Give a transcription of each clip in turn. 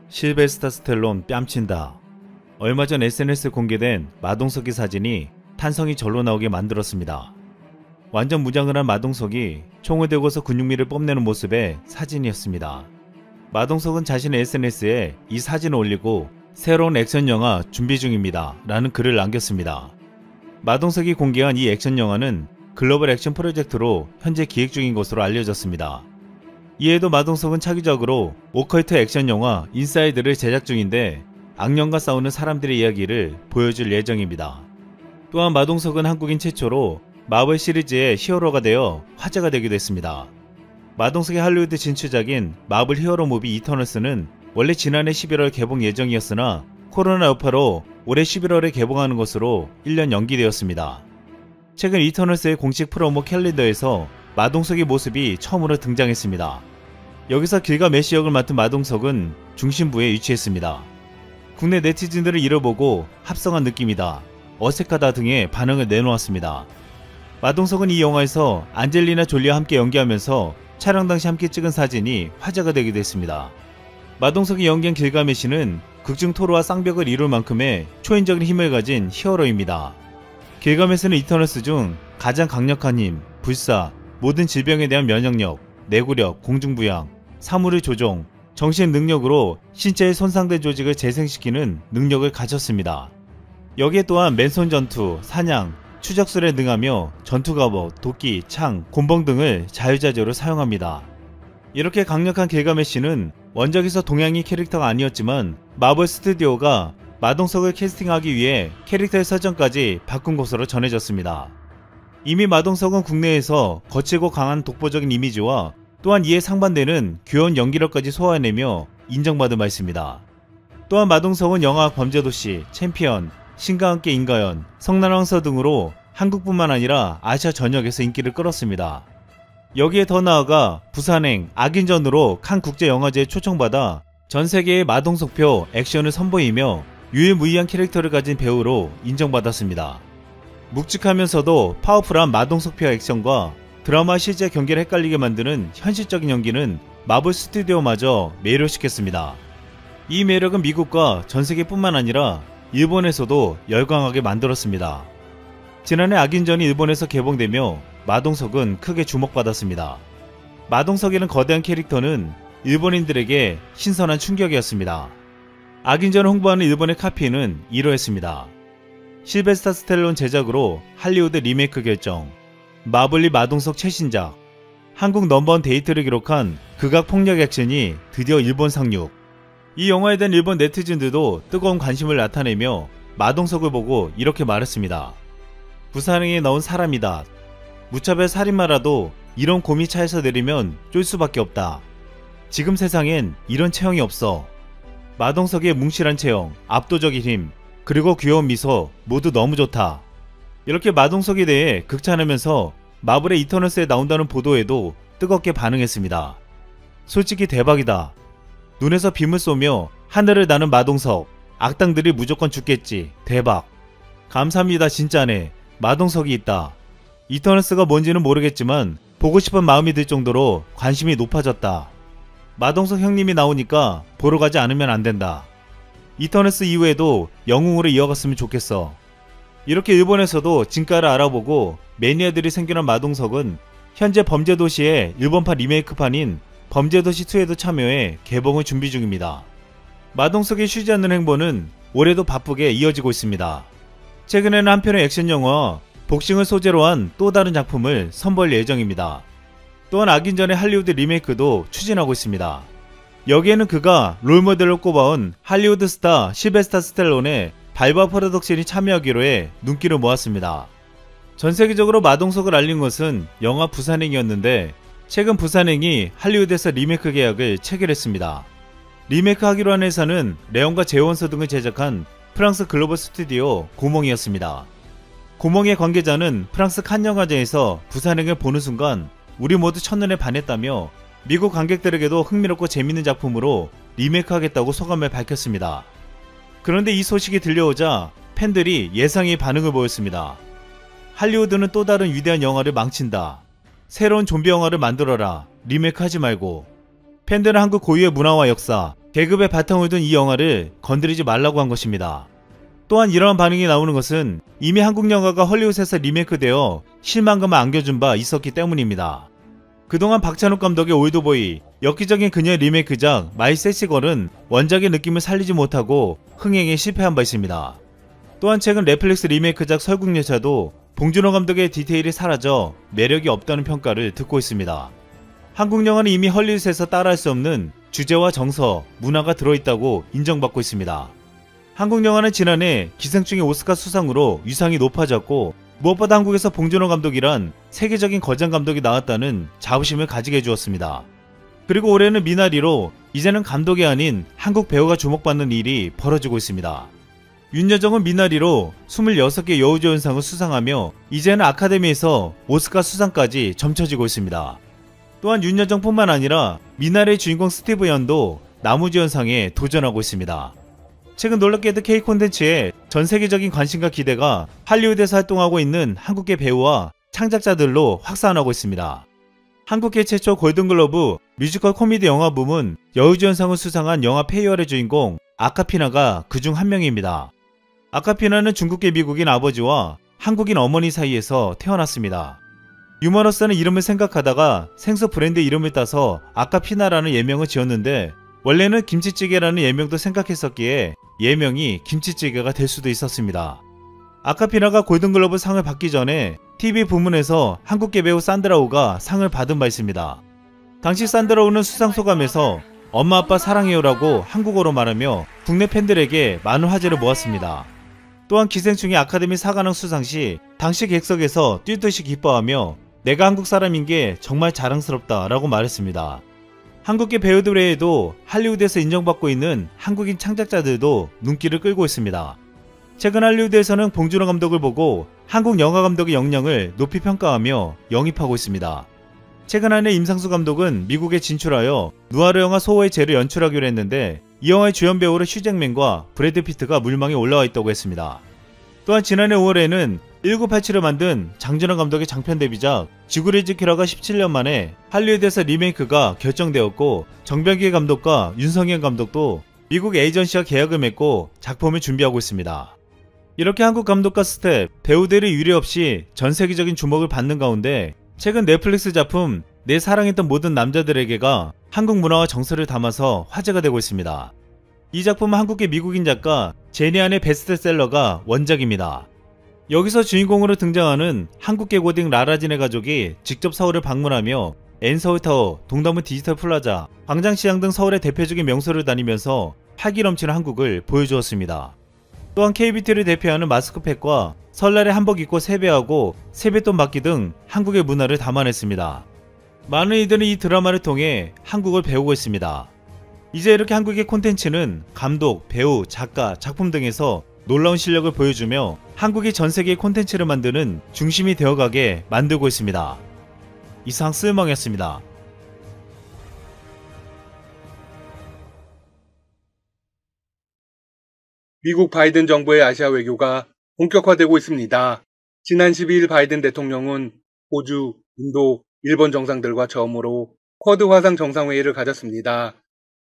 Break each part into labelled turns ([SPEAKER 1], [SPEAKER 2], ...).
[SPEAKER 1] 실베스타 스텔론 뺨친다. 얼마 전 SNS에 공개된 마동석의 사진이 탄성이 절로 나오게 만들었습니다. 완전 무장을 한 마동석이 총을 들고서 근육미를 뽐내는 모습의 사진이었습니다. 마동석은 자신의 SNS에 이 사진을 올리고 새로운 액션 영화 준비 중입니다 라는 글을 남겼습니다. 마동석이 공개한 이 액션 영화는 글로벌 액션 프로젝트로 현재 기획 중인 것으로 알려졌습니다. 이에도 마동석은 차기작으로 오컬트 액션 영화 인사이드를 제작 중인데 악령과 싸우는 사람들의 이야기를 보여줄 예정입니다. 또한 마동석은 한국인 최초로 마블 시리즈의 히어로가 되어 화제가 되기도 했습니다. 마동석의 할리우드 진출작인 마블 히어로 무비 이터널스는 원래 지난해 11월 개봉 예정이었으나 코로나 여파로 올해 11월에 개봉하는 것으로 1년 연기되었습니다. 최근 이터널스의 공식 프로모 캘린더에서 마동석의 모습이 처음으로 등장했습니다. 여기서 길가메시 역을 맡은 마동석은 중심부에 위치했습니다. 국내 네티즌들을 잃어보고 합성한 느낌이다, 어색하다 등의 반응을 내놓았습니다. 마동석은 이 영화에서 안젤리나 졸리와 함께 연기하면서 촬영 당시 함께 찍은 사진이 화제가 되기도 했습니다. 마동석이 연기한 길가메시는 극중 토르와 쌍벽을 이룰 만큼의 초인적인 힘을 가진 히어로입니다. 길가메시는 이터널스 중 가장 강력한 힘, 불사, 모든 질병에 대한 면역력, 내구력, 공중부양, 사물의 조종, 정신 능력으로 신체의 손상된 조직을 재생시키는 능력을 가졌습니다. 여기에 또한 맨손 전투, 사냥, 추적술에 능하며 전투갑옷, 도끼, 창, 곤봉 등을 자유자재로 사용합니다. 이렇게 강력한 길가메시는 원작에서 동양인 캐릭터가 아니었지만 마블 스튜디오가 마동석을 캐스팅하기 위해 캐릭터의 설정까지 바꾼 것으로 전해졌습니다. 이미 마동석은 국내에서 거칠고 강한 독보적인 이미지와 또한 이에 상반되는 귀여운 연기력까지 소화해내며 인정받은 바 있습니다. 또한 마동석은 영화 범죄도시, 챔피언, 신과 함께 인가연, 성난왕서 등으로 한국뿐만 아니라 아시아 전역에서 인기를 끌었습니다. 여기에 더 나아가 부산행, 악인전으로 칸 국제영화제에 초청받아 전세계의 마동석표 액션을 선보이며 유일무이한 캐릭터를 가진 배우로 인정받았습니다. 묵직하면서도 파워풀한 마동석표 액션과 드라마 실제 경기를 헷갈리게 만드는 현실적인 연기는 마블 스튜디오마저 매료시켰습니다. 이 매력은 미국과 전세계뿐만 아니라 일본에서도 열광하게 만들었습니다. 지난해 악인전이 일본에서 개봉되며 마동석은 크게 주목받았습니다. 마동석이라는 거대한 캐릭터는 일본인들에게 신선한 충격이었습니다. 악인전을 홍보하는 일본의 카피는 이러했습니다. 실베스타 스텔론 제작으로 할리우드 리메이크 결정, 마블리 마동석 최신작, 한국 넘버원 데이트를 기록한 극악 폭력 액션이 드디어 일본 상륙. 이 영화에 대한 일본 네티즌들도 뜨거운 관심을 나타내며 마동석을 보고 이렇게 말했습니다. 부산행에 나온 사람이다. 무차별 살인마라도 이런 곰이 차에서 내리면 쫄 수밖에 없다. 지금 세상엔 이런 체형이 없어. 마동석의 뭉실한 체형, 압도적인 힘, 그리고 귀여운 미소 모두 너무 좋다. 이렇게 마동석에 대해 극찬하면서 마블의 이터널스에 나온다는 보도에도 뜨겁게 반응했습니다. 솔직히 대박이다. 눈에서 빔을 쏘며 하늘을 나는 마동석. 악당들이 무조건 죽겠지. 대박. 감사합니다. 진짜네. 마동석이 있다. 이터널스가 뭔지는 모르겠지만 보고 싶은 마음이 들 정도로 관심이 높아졌다. 마동석 형님이 나오니까 보러 가지 않으면 안 된다. 이터널스 이후에도 영웅으로 이어갔으면 좋겠어. 이렇게 일본에서도 진가를 알아보고 매니아들이 생겨난 마동석은 현재 범죄도시의 일본판 리메이크판인 범죄도시2에도 참여해 개봉을 준비 중입니다. 마동석이 쉬지 않는 행보는 올해도 바쁘게 이어지고 있습니다. 최근에는 한 편의 액션 영화 복싱을 소재로 한 또 다른 작품을 선보일 예정입니다. 또한 악인전의 할리우드 리메이크도 추진하고 있습니다. 여기에는 그가 롤모델로 꼽아온 할리우드 스타 실베스타 스텔론의 발바 프로덕션이 참여하기로 해 눈길을 모았습니다. 전세계적으로 마동석을 알린 것은 영화 부산행이었는데 최근 부산행이 할리우드에서 리메이크 계약을 체결했습니다. 리메이크 하기로 한 회사는 레온과 제원서 등을 제작한 프랑스 글로벌 스튜디오 고몽이었습니다. 고몽의 관계자는 프랑스 칸 영화제에서 부산행을 보는 순간 우리 모두 첫눈에 반했다며 미국 관객들에게도 흥미롭고 재밌는 작품으로 리메이크하겠다고 소감을 밝혔습니다. 그런데 이 소식이 들려오자 팬들이 예상의 반응을 보였습니다. 할리우드는 또 다른 위대한 영화를 망친다. 새로운 좀비 영화를 만들어라. 리메이크 하지 말고. 팬들은 한국 고유의 문화와 역사, 계급의 바탕을 둔 이 영화를 건드리지 말라고 한 것입니다. 또한 이러한 반응이 나오는 것은 이미 한국 영화가 헐리우드에서 리메이크되어 실망감을 안겨준 바 있었기 때문입니다. 그동안 박찬욱 감독의 올드보이, 엽기적인 그녀의 리메이크작 마이 섹시걸은 원작의 느낌을 살리지 못하고 흥행에 실패한 바 있습니다. 또한 최근 넷플릭스 리메이크작 설국열차도 봉준호 감독의 디테일이 사라져 매력이 없다는 평가를 듣고 있습니다. 한국 영화는 이미 헐리우드에서 따라할 수 없는 주제와 정서, 문화가 들어있다고 인정받고 있습니다. 한국 영화는 지난해 기생충의 오스카 수상으로 위상이 높아졌고 무엇보다 한국에서 봉준호 감독이란 세계적인 거장 감독이 나왔다는 자부심을 가지게 해주었습니다. 그리고 올해는 미나리로 이제는 감독이 아닌 한국 배우가 주목받는 일이 벌어지고 있습니다. 윤여정은 미나리로 26개 여우조연상을 수상하며 이제는 아카데미에서 오스카 수상까지 점쳐지고 있습니다. 또한 윤여정뿐만 아니라 미나리의 주인공 스티브 연도 나무주연상에 도전하고 있습니다. 최근 놀랍게도 K 콘텐츠에 전 세계적인 관심과 기대가 할리우드에서 활동하고 있는 한국계 배우와 창작자들로 확산하고 있습니다. 한국계 최초 골든글러브 뮤지컬 코미디 영화 부문 여우주연상을 수상한 영화 페이얼의 주인공 아카피나가 그중 한 명입니다. 아카피나는 중국계 미국인 아버지와 한국인 어머니 사이에서 태어났습니다. 유머러스는 이름을 생각하다가 생수 브랜드 이름을 따서 아카피나라는 예명을 지었는데 원래는 김치찌개라는 예명도 생각했었기에 예명이 김치찌개가 될 수도 있었습니다. 아카피나가 골든글러브 상을 받기 전에 TV 부문에서 한국계 배우 산드라우가 상을 받은 바 있습니다. 당시 산드라우는 수상 소감에서 엄마 아빠 사랑해요라고 한국어로 말하며 국내 팬들에게 많은 화제를 모았습니다. 또한 기생충의 아카데미 사관왕 수상 시 당시 객석에서 뛰듯이 기뻐하며 내가 한국 사람인 게 정말 자랑스럽다 라고 말했습니다. 한국계 배우들 외에도 할리우드에서 인정받고 있는 한국인 창작자들도 눈길을 끌고 있습니다. 최근 할리우드에서는 봉준호 감독을 보고 한국 영화 감독의 역량을 높이 평가하며 영입하고 있습니다. 최근 한 해 임상수 감독은 미국에 진출하여 누아르 영화 소호의 죄를 연출하기로 했는데 이 영화의 주연 배우로 휴잭맨과 브래드 피트가 물망에 올라와 있다고 했습니다. 또한 지난해 5월에는 1987을 만든 장준환 감독의 장편 데뷔작 지구를 지키라가 17년 만에 할리우드에서 리메이크가 결정되었고 정병기 감독과 윤성현 감독도 미국 에이전시와 계약을 맺고 작품을 준비하고 있습니다. 이렇게 한국 감독과 스텝, 배우들이 유례없이 전세계적인 주목을 받는 가운데 최근 넷플릭스 작품 내 사랑했던 모든 남자들에게가 한국 문화와 정서를 담아서 화제가 되고 있습니다. 이 작품은 한국계 미국인 작가 제니안의 베스트셀러가 원작입니다. 여기서 주인공으로 등장하는 한국계 고딩 라라진의 가족이 직접 서울을 방문하며 N서울타워, 동대문 디지털 플라자, 광장시장 등 서울의 대표적인 명소를 다니면서 활기 넘치는 한국을 보여주었습니다. 또한 KBT를 대표하는 마스크팩과 설날에 한복 입고 세배하고 세뱃돈 받기 등 한국의 문화를 담아냈습니다. 많은 이들은 이 드라마를 통해 한국을 배우고 있습니다. 이제 이렇게 한국의 콘텐츠는 감독, 배우, 작가, 작품 등에서 놀라운 실력을 보여주며 한국이 전세계의 콘텐츠를 만드는 중심이 되어가게 만들고 있습니다. 이상 쓸멍이었습니다.
[SPEAKER 2] 미국 바이든 정부의 아시아 외교가 본격화되고 있습니다. 지난 12일 바이든 대통령은 호주, 인도, 일본 정상들과 처음으로 쿼드 화상 정상회의를 가졌습니다.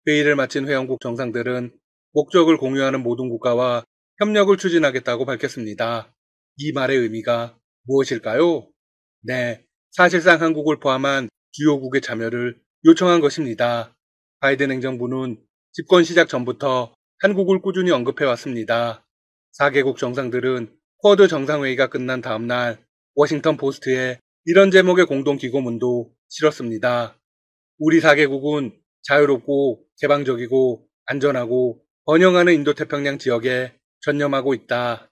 [SPEAKER 2] 회의를 마친 회원국 정상들은 목적을 공유하는 모든 국가와 협력을 추진하겠다고 밝혔습니다. 이 말의 의미가 무엇일까요? 네, 사실상 한국을 포함한 주요국의 참여를 요청한 것입니다. 바이든 행정부는 집권 시작 전부터 한국을 꾸준히 언급해왔습니다. 4개국 정상들은 쿼드 정상회의가 끝난 다음날 워싱턴 포스트에 이런 제목의 공동기고문도 실었습니다. 우리 4개국은 자유롭고 개방적이고 안전하고 번영하는 인도태평양 지역에 전념하고 있다.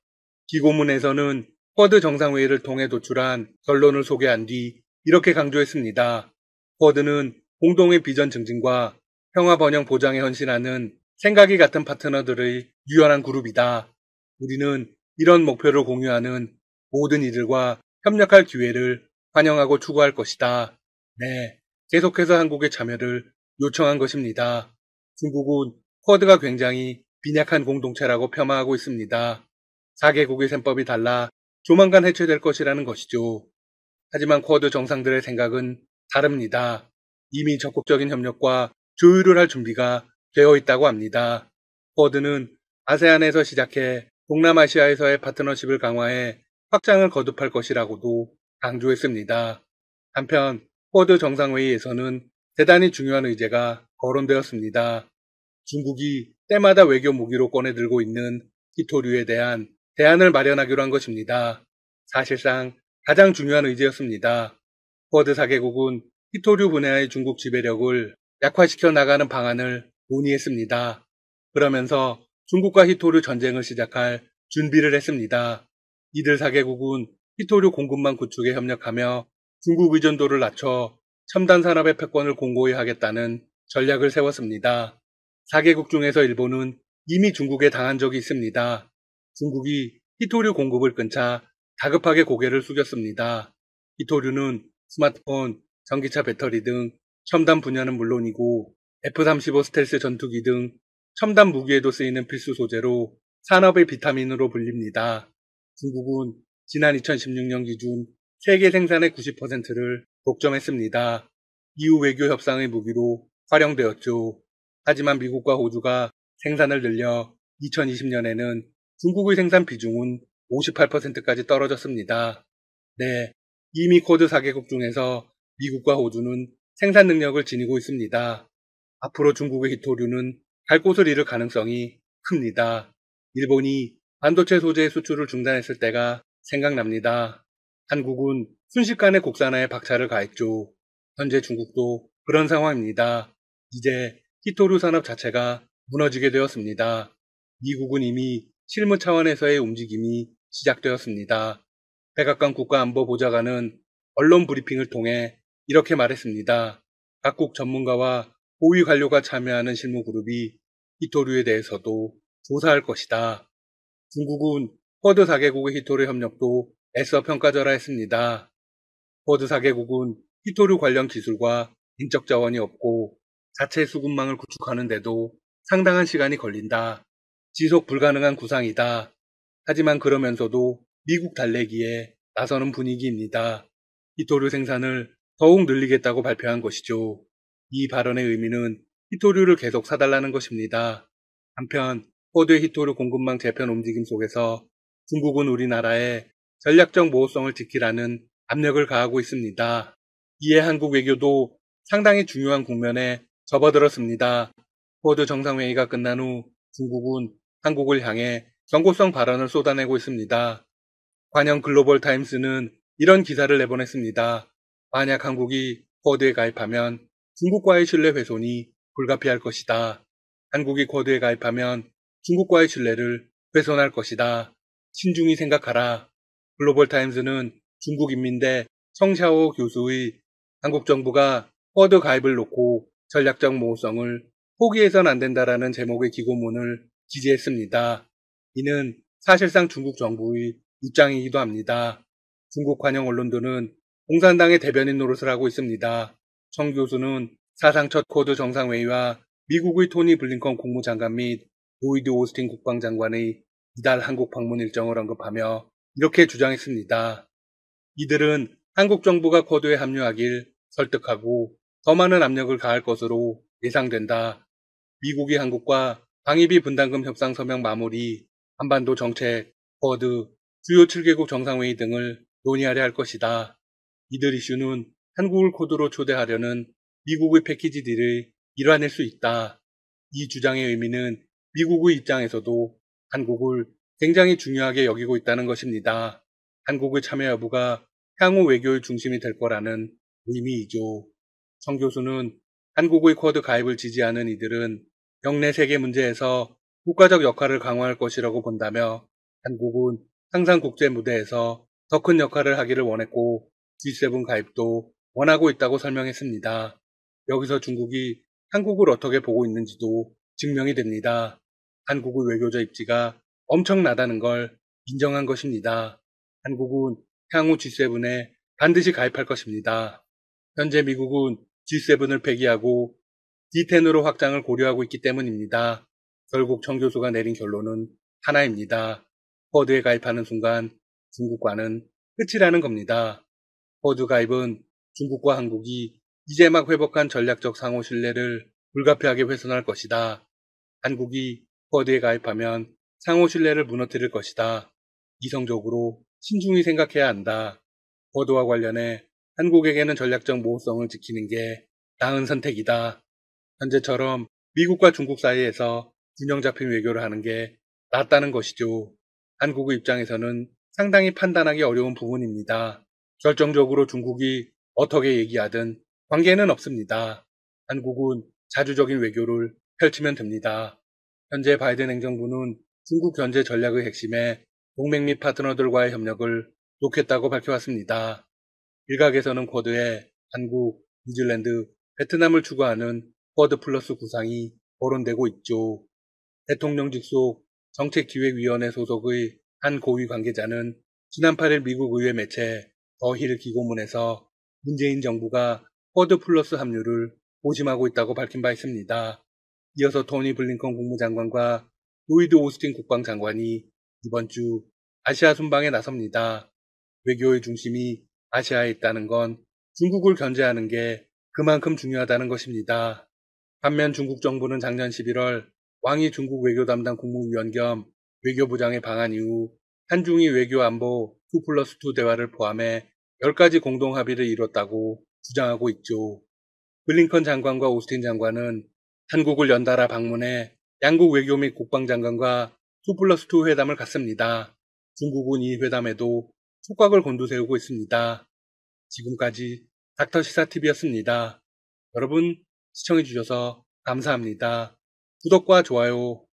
[SPEAKER 2] 기고문에서는 쿼드 정상회의를 통해 도출한 결론을 소개한 뒤 이렇게 강조했습니다. 쿼드는 공동의 비전 증진과 평화 번영 보장에 헌신하는 생각이 같은 파트너들의 유연한 그룹이다. 우리는 이런 목표를 공유하는 모든 이들과 협력할 기회를 환영하고 추구할 것이다. 네, 계속해서 한국의 참여를 요청한 것입니다. 중국은 쿼드가 굉장히 빈약한 공동체라고 폄하하고 있습니다. 4개국의 셈법이 달라 조만간 해체될 것이라는 것이죠. 하지만 쿼드 정상들의 생각은 다릅니다. 이미 적극적인 협력과 조율을 할 준비가 되어 있다고 합니다. 쿼드는 아세안에서 시작해 동남아시아에서의 파트너십을 강화해 확장을 거듭할 것이라고도 강조했습니다. 한편 쿼드 정상회의에서는 대단히 중요한 의제가 거론되었습니다. 중국이 때마다 외교 무기로 꺼내들고 있는 히토류에 대한 대안을 마련하기로 한 것입니다. 사실상 가장 중요한 의제였습니다. 쿼드 4개국은 히토류 분야의 중국 지배력을 약화시켜 나가는 방안을 논의했습니다. 그러면서 중국과 히토류 전쟁을 시작할 준비를 했습니다. 이들 4개국은 히토류 공급망 구축에 협력하며 중국 의존도를 낮춰 첨단 산업의 패권을 공고히 하겠다는 전략을 세웠습니다. 4개국 중에서 일본은 이미 중국에 당한 적이 있습니다. 중국이 히토류 공급을 끊자 다급하게 고개를 숙였습니다. 히토류는 스마트폰, 전기차 배터리 등 첨단 분야는 물론이고 F-35 스텔스 전투기 등 첨단 무기에도 쓰이는 필수 소재로 산업의 비타민으로 불립니다. 중국은 지난 2016년 기준 세계 생산의 90%를 독점했습니다. 이후 외교 협상의 무기로 활용되었죠. 하지만 미국과 호주가 생산을 늘려 2020년에는 중국의 생산 비중은 58%까지 떨어졌습니다. 네, 이미 쿼드 4개국 중에서 미국과 호주는 생산 능력을 지니고 있습니다. 앞으로 중국의 히토류는 갈 곳을 잃을 가능성이 큽니다. 일본이 반도체 소재의 수출을 중단했을 때가 생각납니다. 한국은 순식간에 국산화에 박차를 가했죠. 현재 중국도 그런 상황입니다. 이제 히토류 산업 자체가 무너지게 되었습니다. 미국은 이미 실무 차원에서의 움직임이 시작되었습니다. 백악관 국가안보보좌관은 언론 브리핑을 통해 이렇게 말했습니다. 각국 전문가와 고위 관료가 참여하는 실무그룹이 히토류에 대해서도 조사할 것이다. 중국은 쿼드 4개국의 히토류 협력도 애써 평가절하했습니다. 쿼드 4개국은 히토류 관련 기술과 인적 자원이 없고 자체 수급망을 구축하는데도 상당한 시간이 걸린다. 지속 불가능한 구상이다. 하지만 그러면서도 미국 달래기에 나서는 분위기입니다. 히토류 생산을 더욱 늘리겠다고 발표한 것이죠. 이 발언의 의미는 히토류를 계속 사달라는 것입니다. 한편 쿼드의 히토류 공급망 재편 움직임 속에서 중국은 우리나라에 전략적 모호성을 지키라는 압력을 가하고 있습니다. 이에 한국 외교도 상당히 중요한 국면에 접어들었습니다. 쿼드 정상회의가 끝난 후 중국은 한국을 향해 경고성 발언을 쏟아내고 있습니다. 관영 글로벌 타임스는 이런 기사를 내보냈습니다. 만약 한국이 쿼드에 가입하면 중국과의 신뢰 훼손이 불가피할 것이다. 한국이 쿼드에 가입하면 중국과의 신뢰를 훼손할 것이다. 신중히 생각하라. 글로벌 타임스는 중국 인민대 성샤오 교수의 한국 정부가 쿼드 가입을 놓고 전략적 모호성을 포기해선 안 된다라는 제목의 기고문을 기재했습니다. 이는 사실상 중국 정부의 입장이기도 합니다. 중국 관영 언론들은 공산당의 대변인 노릇을 하고 있습니다. 청 교수는 사상 첫 쿼드 정상회의와 미국의 토니 블링컨 국무장관 및 로이드 오스틴 국방장관의 이달 한국 방문 일정을 언급하며 이렇게 주장했습니다. 이들은 한국 정부가 쿼드에 합류하길 설득하고 더 많은 압력을 가할 것으로 예상된다. 미국이 한국과 방위비 분담금 협상 서명 마무리, 한반도 정책, 쿼드, 주요 7개국 정상회의 등을 논의하려 할 것이다. 이들 이슈는 한국을 쿼드로 초대하려는 미국의 패키지 딜의 일환일 수 있다. 이 주장의 의미는 미국의 입장에서도 한국을 굉장히 중요하게 여기고 있다는 것입니다. 한국의 참여 여부가 향후 외교의 중심이 될 거라는 의미이죠. 청 교수는 한국의 쿼드 가입을 지지하는 이들은 영내 세계 문제에서 국가적 역할을 강화할 것이라고 본다며 한국은 항상 국제 무대에서 더 큰 역할을 하기를 원했고 G7 가입도 원하고 있다고 설명했습니다. 여기서 중국이 한국을 어떻게 보고 있는지도 증명이 됩니다. 한국의 외교적 입지가 엄청나다는 걸 인정한 것입니다. 한국은 향후 G7에 반드시 가입할 것입니다. 현재 미국은 G7을 폐기하고 D10으로 확장을 고려하고 있기 때문입니다. 결국 청 교수가 내린 결론은 하나입니다. 쿼드에 가입하는 순간 중국과는 끝이라는 겁니다. 쿼드 가입은 중국과 한국이 이제 막 회복한 전략적 상호 신뢰를 불가피하게 훼손할 것이다. 한국이 쿼드에 가입하면 상호 신뢰를 무너뜨릴 것이다. 이성적으로 신중히 생각해야 한다. 쿼드와 관련해 한국에게는 전략적 모호성을 지키는 게 나은 선택이다. 현재처럼 미국과 중국 사이에서 균형 잡힌 외교를 하는 게 낫다는 것이죠. 한국의 입장에서는 상당히 판단하기 어려운 부분입니다. 결정적으로 중국이 어떻게 얘기하든 관계는 없습니다. 한국은 자주적인 외교를 펼치면 됩니다. 현재 바이든 행정부는 중국 견제 전략의 핵심에 동맹 및 파트너들과의 협력을 놓겠다고 밝혀왔습니다. 일각에서는 쿼드에 한국, 뉴질랜드, 베트남을 추가하는 쿼드 플러스 구상이 거론되고 있죠. 대통령 직속 정책기획위원회 소속의 한 고위 관계자는 지난 8일 미국 의회 매체 더 힐 기고문에서 문재인 정부가 쿼드 플러스 합류를 고심하고 있다고 밝힌 바 있습니다. 이어서 토니 블링컨 국무장관과 로이드 오스틴 국방장관이 이번 주 아시아 순방에 나섭니다. 외교의 중심이 아시아에 있다는 건 중국을 견제하는 게 그만큼 중요하다는 것입니다. 반면 중국 정부는 작년 11월 왕이 중국 외교 담당 국무위원 겸 외교부장의 방한 이후 한중이 외교 안보 2+2 대화를 포함해 10가지 공동 합의를 이뤘다고 주장하고 있죠. 블링컨 장관과 오스틴 장관은 한국을 연달아 방문해 양국 외교 및 국방장관과 2+2 회담을 갖습니다. 중국은 이 회담에도 촉각을 곤두세우고 있습니다. 지금까지 닥터시사TV였습니다. 여러분 시청해주셔서 감사합니다. 구독과 좋아요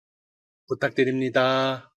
[SPEAKER 2] 부탁드립니다.